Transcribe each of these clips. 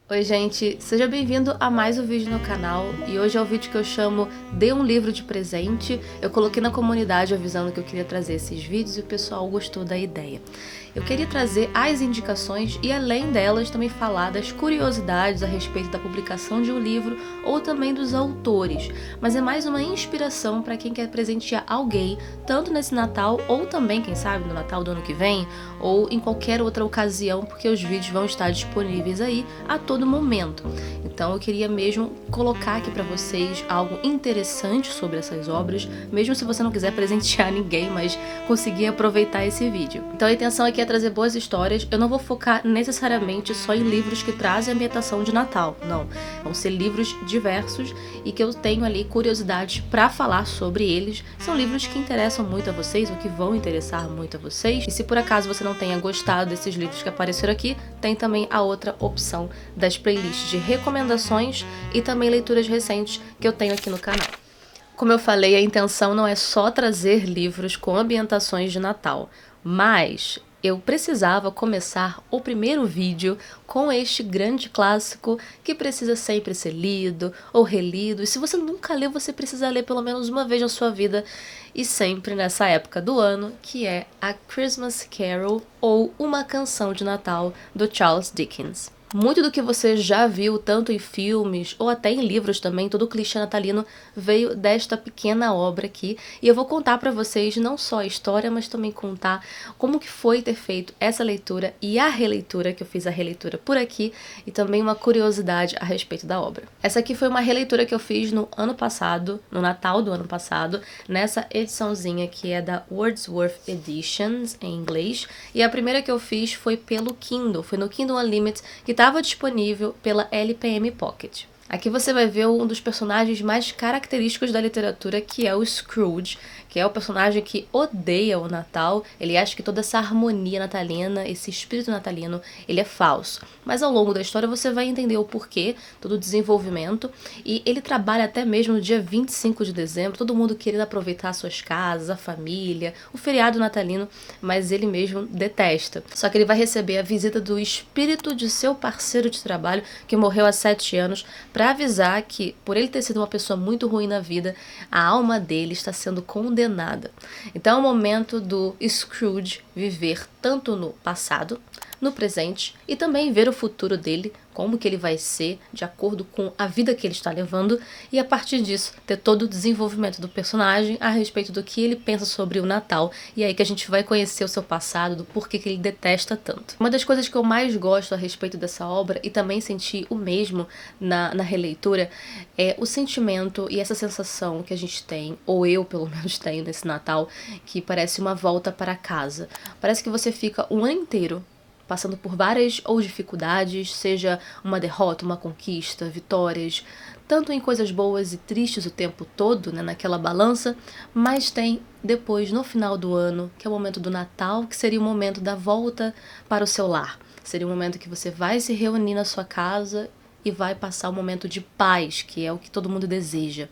Oi gente, seja bem-vindo a mais um vídeo no canal e hoje é o vídeo que eu chamo Dê um livro de presente. Eu coloquei na comunidade avisando que eu queria trazer esses vídeos e o pessoal gostou da ideia. Eu queria trazer as indicações e além delas também falar das curiosidades a respeito da publicação de um livro ou também dos autores, mas é mais uma inspiração para quem quer presentear alguém, tanto nesse Natal ou também, quem sabe, no Natal do ano que vem ou em qualquer outra ocasião, porque os vídeos vão estar disponíveis aí a todo momento. Então eu queria mesmo colocar aqui para vocês algo interessante sobre essas obras, mesmo se você não quiser presentear ninguém, mas conseguir aproveitar esse vídeo. Então a intenção aqui é trazer boas histórias. Eu não vou focar necessariamente só em livros que trazem ambientação de Natal, não. Vão ser livros diversos e que eu tenho ali curiosidades para falar sobre eles. São livros que interessam muito a vocês, ou que vão interessar muito a vocês. E se por acaso você não tenha gostado desses livros que apareceram aqui, tem também a outra opção das playlists de recomendações e também leituras recentes que eu tenho aqui no canal. Como eu falei, a intenção não é só trazer livros com ambientações de Natal, mas eu precisava começar o primeiro vídeo com este grande clássico que precisa sempre ser lido ou relido. E se você nunca leu, você precisa ler pelo menos uma vez na sua vida e sempre nessa época do ano, que é A Christmas Carol ou Uma Canção de Natal, do Charles Dickens. Muito do que você já viu, tanto em filmes ou até em livros também, todo o clichê natalino veio desta pequena obra aqui. E eu vou contar para vocês não só a história, mas também contar como que foi ter feito essa leitura e a releitura, que eu fiz a releitura por aqui, e também uma curiosidade a respeito da obra. Essa aqui foi uma releitura que eu fiz no ano passado, no Natal do ano passado, nessa ediçãozinha que é da Wordsworth Editions, em inglês. E a primeira que eu fiz foi pelo Kindle, foi no Kindle Unlimited, que estava disponível pela LPM Pocket. Aqui você vai ver um dos personagens mais característicos da literatura, que é o Scrooge, que é o personagem que odeia o Natal. Ele acha que toda essa harmonia natalina, esse espírito natalino, ele é falso. Mas ao longo da história você vai entender o porquê, todo o desenvolvimento, e ele trabalha até mesmo no dia 25 de dezembro, todo mundo querendo aproveitar suas casas, a família, o feriado natalino, mas ele mesmo detesta. Só que ele vai receber a visita do espírito de seu parceiro de trabalho, que morreu há 7 anos, para avisar que, por ele ter sido uma pessoa muito ruim na vida, a alma dele está sendo condenada. Então é o momento do Scrooge viver tanto no passado, no presente e também ver o futuro dele, como que ele vai ser de acordo com a vida que ele está levando, e a partir disso ter todo o desenvolvimento do personagem a respeito do que ele pensa sobre o Natal, e aí que a gente vai conhecer o seu passado, do porquê que ele detesta tanto. Uma das coisas que eu mais gosto a respeito dessa obra, e também senti o mesmo na releitura, é o sentimento e essa sensação que a gente tem, ou eu pelo menos tenho nesse Natal, que parece uma volta para casa. Parece que você fica um ano inteiro passando por várias ou dificuldades, seja uma derrota, uma conquista, vitórias, tanto em coisas boas e tristes o tempo todo, né, naquela balança, mas tem depois, no final do ano, que é o momento do Natal, que seria o momento da volta para o seu lar. Seria o momento que você vai se reunir na sua casa e vai passar um momento de paz, que é o que todo mundo deseja.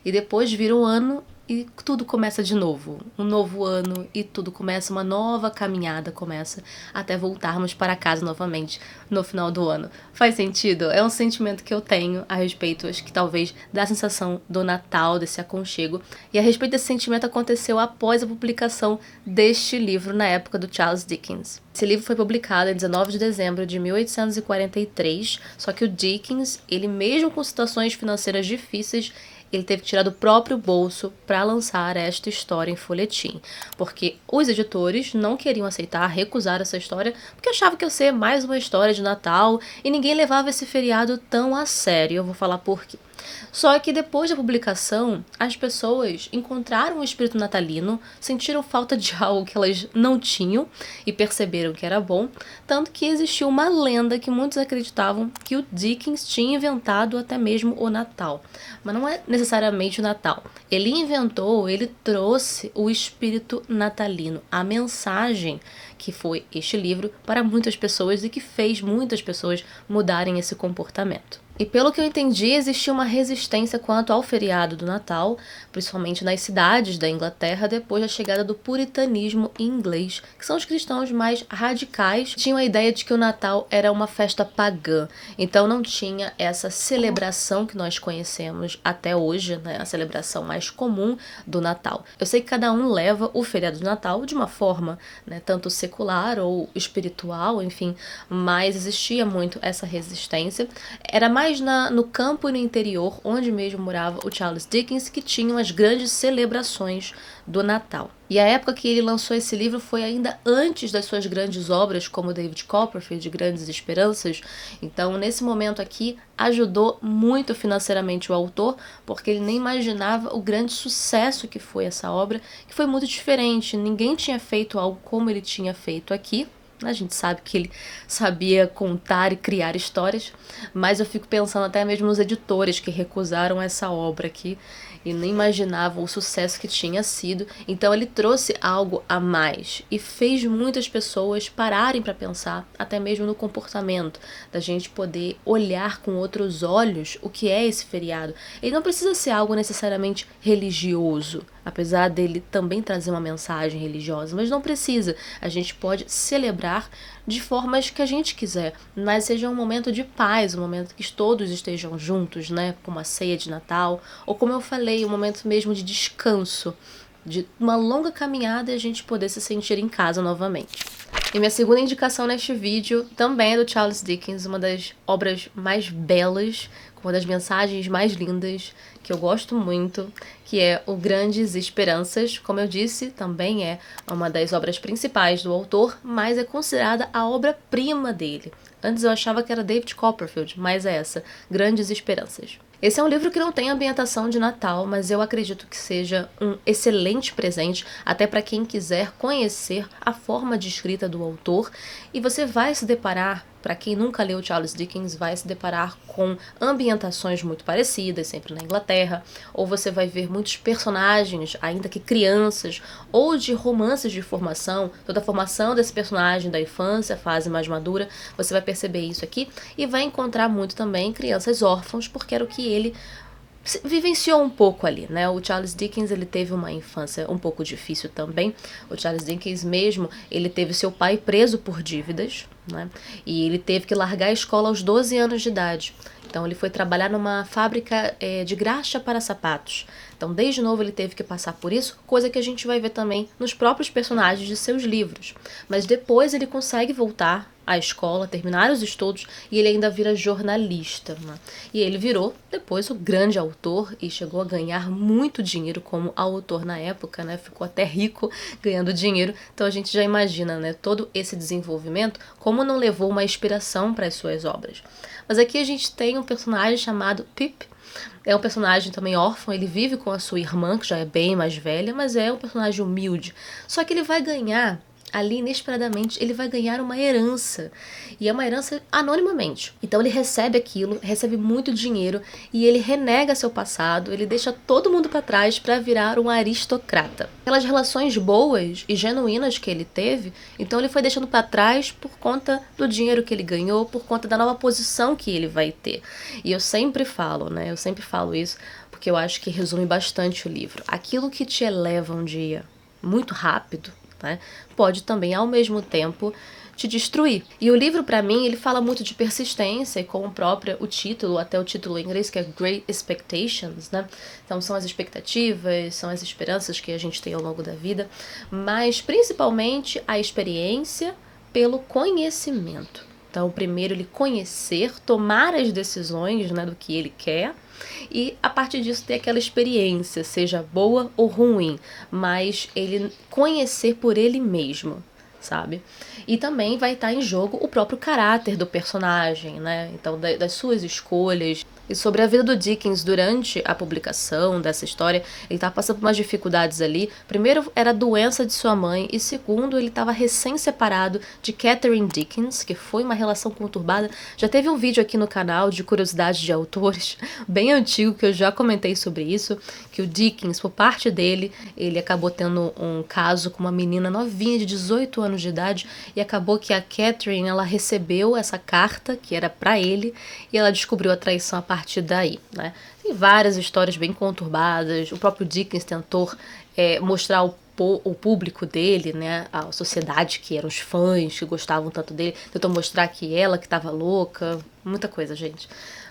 E depois vira um ano e tudo começa de novo, um novo ano, e tudo começa, uma nova caminhada começa, até voltarmos para casa novamente no final do ano. Faz sentido? É um sentimento que eu tenho a respeito, acho que talvez, da sensação do Natal, desse aconchego, e a respeito desse sentimento aconteceu após a publicação deste livro na época do Charles Dickens. Esse livro foi publicado em 19 de dezembro de 1843, só que o Dickens, ele mesmo com situações financeiras difíceis, ele teve que tirar do próprio bolso para lançar esta história em folhetim, porque os editores não queriam aceitar, recusar essa história, porque achavam que ia ser mais uma história de Natal e ninguém levava esse feriado tão a sério. Eu vou falar por quê. Só que depois da publicação, as pessoas encontraram o espírito natalino, sentiram falta de algo que elas não tinham e perceberam que era bom, tanto que existiu uma lenda que muitos acreditavam que o Dickens tinha inventado até mesmo o Natal. Mas não é necessariamente o Natal. Ele inventou, ele trouxe o espírito natalino, a mensagem que foi este livro para muitas pessoas e que fez muitas pessoas mudarem esse comportamento. E pelo que eu entendi, existia uma resistência quanto ao feriado do Natal, principalmente nas cidades da Inglaterra, depois da chegada do puritanismo inglês, que são os cristãos mais radicais. Tinham a ideia de que o Natal era uma festa pagã, então não tinha essa celebração que nós conhecemos até hoje, né? A celebração mais comum do Natal. Eu sei que cada um leva o feriado do Natal de uma forma, né, tanto secular ou espiritual, enfim, mas existia muito essa resistência. Era mais no campo e no interior, onde mesmo morava o Charles Dickens, que tinham as grandes celebrações do Natal. E a época que ele lançou esse livro foi ainda antes das suas grandes obras, como David Copperfield, de Grandes Esperanças. Então, nesse momento aqui, ajudou muito financeiramente o autor, porque ele nem imaginava o grande sucesso que foi essa obra, que foi muito diferente. Ninguém tinha feito algo como ele tinha feito aqui. A gente sabe que ele sabia contar e criar histórias, mas eu fico pensando até mesmo nos editores que recusaram essa obra aqui e nem imaginavam o sucesso que tinha sido. Então ele trouxe algo a mais e fez muitas pessoas pararem para pensar, até mesmo no comportamento, da gente poder olhar com outros olhos o que é esse feriado. Ele não precisa ser algo necessariamente religioso, apesar dele também trazer uma mensagem religiosa, mas não precisa. A gente pode celebrar de formas que a gente quiser, mas seja um momento de paz, um momento que todos estejam juntos, né, como a ceia de Natal, ou como eu falei, um momento mesmo de descanso, de uma longa caminhada e a gente poder se sentir em casa novamente. E minha segunda indicação neste vídeo também é do Charles Dickens, uma das obras mais belas, com uma das mensagens mais lindas, que eu gosto muito, que é o Grandes Esperanças. Como eu disse, também é uma das obras principais do autor, mas é considerada a obra-prima dele. Antes eu achava que era David Copperfield, mas é essa, Grandes Esperanças. Esse é um livro que não tem ambientação de Natal, mas eu acredito que seja um excelente presente, até para quem quiser conhecer a forma de escrita do autor. E você vai se deparar, para quem nunca leu Charles Dickens, vai se deparar com ambientações muito parecidas, sempre na Inglaterra, ou você vai ver muitos personagens, ainda que crianças, ou de romances de formação, toda a formação desse personagem da infância, fase mais madura, você vai perceber isso aqui, e vai encontrar muito também crianças órfãos, porque era o que ele vivenciou um pouco ali, né? O Charles Dickens, ele teve uma infância um pouco difícil também. O Charles Dickens mesmo, ele teve seu pai preso por dívidas, né? E ele teve que largar a escola aos 12 anos de idade. Então ele foi trabalhar numa fábrica de graxa para sapatos. Então desde novo ele teve que passar por isso, coisa que a gente vai ver também nos próprios personagens de seus livros. Mas depois ele consegue voltar à escola, terminar os estudos e ele ainda vira jornalista, né? E ele virou depois o grande autor e chegou a ganhar muito dinheiro como autor na época, né? Ficou até rico ganhando dinheiro. Então a gente já imagina, né, todo esse desenvolvimento, como não levou uma inspiração para as suas obras. Mas aqui a gente tem um personagem chamado Pip. É um personagem também órfão, ele vive com a sua irmã, que já é bem mais velha, mas é um personagem humilde. Só que ele vai ganhar, ali inesperadamente, ele vai ganhar uma herança. E é uma herança anonimamente. Então ele recebe aquilo, recebe muito dinheiro e ele renega seu passado, ele deixa todo mundo para trás para virar um aristocrata. Aquelas relações boas e genuínas que ele teve, então ele foi deixando para trás por conta do dinheiro que ele ganhou, por conta da nova posição que ele vai ter. E eu sempre falo, né? Eu sempre falo isso porque eu acho que resume bastante o livro. Aquilo que te eleva um dia muito rápido, né, pode também, ao mesmo tempo, te destruir. E o livro, para mim, ele fala muito de persistência, e como o título, até o título em inglês, que é Great Expectations, né? Então são as expectativas, são as esperanças que a gente tem ao longo da vida, mas principalmente a experiência pelo conhecimento. Então, primeiro ele conhecer, tomar as decisões, né, do que ele quer, e a partir disso ter aquela experiência, seja boa ou ruim, mas ele conhecer por ele mesmo, sabe? E também vai estar em jogo o próprio caráter do personagem, né? Então, das suas escolhas. e sobre a vida do Dickens durante a publicação dessa história. Ele estava passando por umas dificuldades ali. Primeiro, era a doença de sua mãe, e segundo, ele estava recém-separado de Catherine Dickens, que foi uma relação conturbada. Já teve um vídeo aqui no canal de curiosidades de autores, bem antigo, que eu já comentei sobre isso, que o Dickens, por parte dele, ele acabou tendo um caso com uma menina novinha de 18 anos de idade, e acabou que a Catherine, ela recebeu essa carta, que era para ele, e ela descobriu a traição a partir daí, né? Tem várias histórias bem conturbadas. O próprio Dickens tentou mostrar o público dele, né, a sociedade, que eram os fãs que gostavam tanto dele, tentou mostrar que ela que estava louca, muita coisa, gente.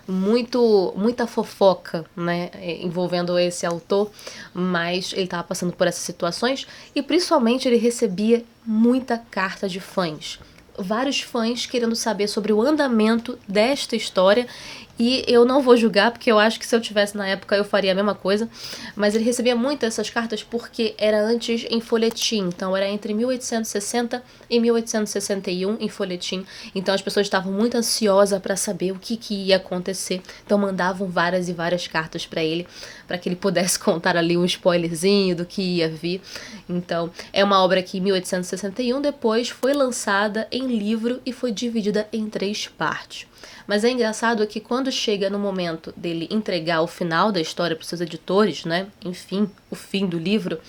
Muita fofoca, né, envolvendo esse autor, mas ele estava passando por essas situações e principalmente ele recebia muita carta de fãs. Vários fãs querendo saber sobre o andamento desta história, e eu não vou julgar, porque eu acho que se eu tivesse na época eu faria a mesma coisa, mas ele recebia muito essas cartas porque era antes em folhetim, então era entre 1860 e 1861 em folhetim, então as pessoas estavam muito ansiosas para saber o que ia acontecer, então mandavam várias e várias cartas para ele que ele pudesse contar ali um spoilerzinho do que ia vir. Então é uma obra que em 1861 depois foi lançada em livro e foi dividida em 3 partes. Mas é engraçado que quando chega no momento dele entregar o final da história para os seus editores, né, enfim, o fim do livro,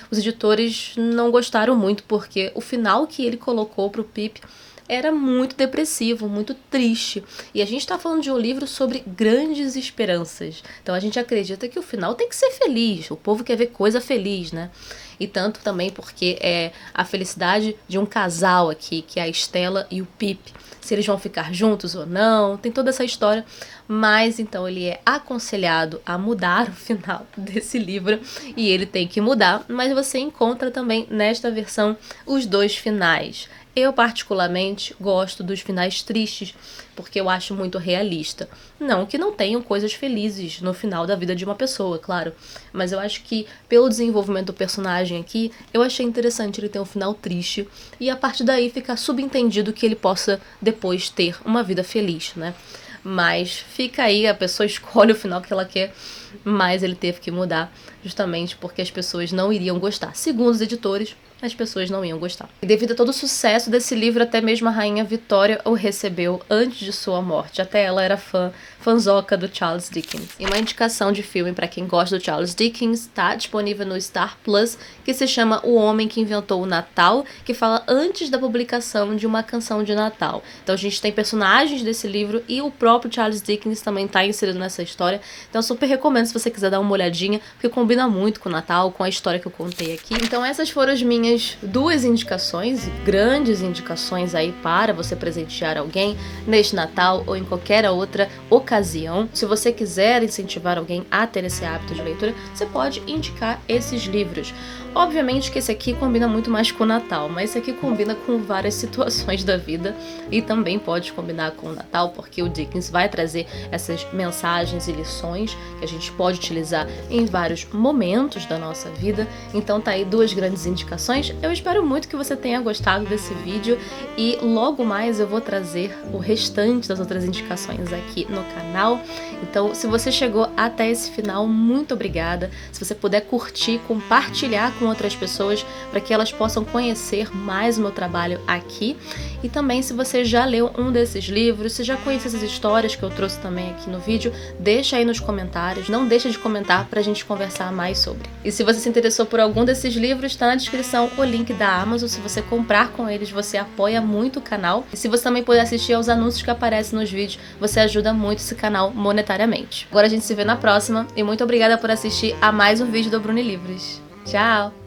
os editores não gostaram muito, porque o final que ele colocou para o Pip era muito depressivo, muito triste. E a gente está falando de um livro sobre grandes esperanças. Então a gente acredita que o final tem que ser feliz. O povo quer ver coisa feliz, né? E tanto também porque é a felicidade de um casal aqui, que é a Stella e o Pip. Se eles vão ficar juntos ou não, tem toda essa história. Mas então ele é aconselhado a mudar o final desse livro e ele tem que mudar. Mas você encontra também nesta versão os 2 finais. Eu particularmente gosto dos finais tristes, porque eu acho muito realista. Não que não tenham coisas felizes no final da vida de uma pessoa, claro. Mas eu acho que pelo desenvolvimento do personagem aqui, eu achei interessante ele ter um final triste. E a partir daí ficar subentendido que ele possa depois ter uma vida feliz, né? Mas fica aí, a pessoa escolhe o final que ela quer, mas ele teve que mudar justamente porque as pessoas não iriam gostar. Segundo os editores, as pessoas não iam gostar. E devido a todo o sucesso desse livro, até mesmo a rainha Vitória o recebeu antes de sua morte. Até ela era fãzoca do Charles Dickens. E uma indicação de filme para quem gosta do Charles Dickens está disponível no Star Plus, que se chama O Homem que Inventou o Natal, que fala antes da publicação de uma canção de Natal. Então a gente tem personagens desse livro e o próprio Charles Dickens também está inserido nessa história. Então eu super recomendo se você quiser dar uma olhadinha, porque combina muito com o Natal, com a história que eu contei aqui. Então essas foram as minhas 2 indicações, grandes indicações aí para você presentear alguém neste Natal ou em qualquer outra ocasião. Se você quiser incentivar alguém a ter esse hábito de leitura, você pode indicar esses livros. Obviamente que esse aqui combina muito mais com o Natal, mas esse aqui combina com várias situações da vida e também pode combinar com o Natal, porque o Dickens vai trazer essas mensagens e lições que a gente pode utilizar em vários momentos da nossa vida. Então tá aí 2 grandes indicações. Eu espero muito que você tenha gostado desse vídeo e logo mais eu vou trazer o restante das outras indicações aqui no canal. Então, se você chegou até esse final, muito obrigada. Se você puder curtir, compartilhar com outras pessoas para que elas possam conhecer mais o meu trabalho aqui. E também, se você já leu um desses livros, se já conhece essas histórias que eu trouxe também aqui no vídeo, deixa aí nos comentários, não deixa de comentar pra gente conversar mais sobre. E se você se interessou por algum desses livros, tá na descrição o link da Amazon. Se você comprar com eles, você apoia muito o canal. E se você também puder assistir aos anúncios que aparecem nos vídeos, você ajuda muito esse canal monetariamente. Agora a gente se vê na próxima e muito obrigada por assistir a mais um vídeo do Bruni Livros. Tchau!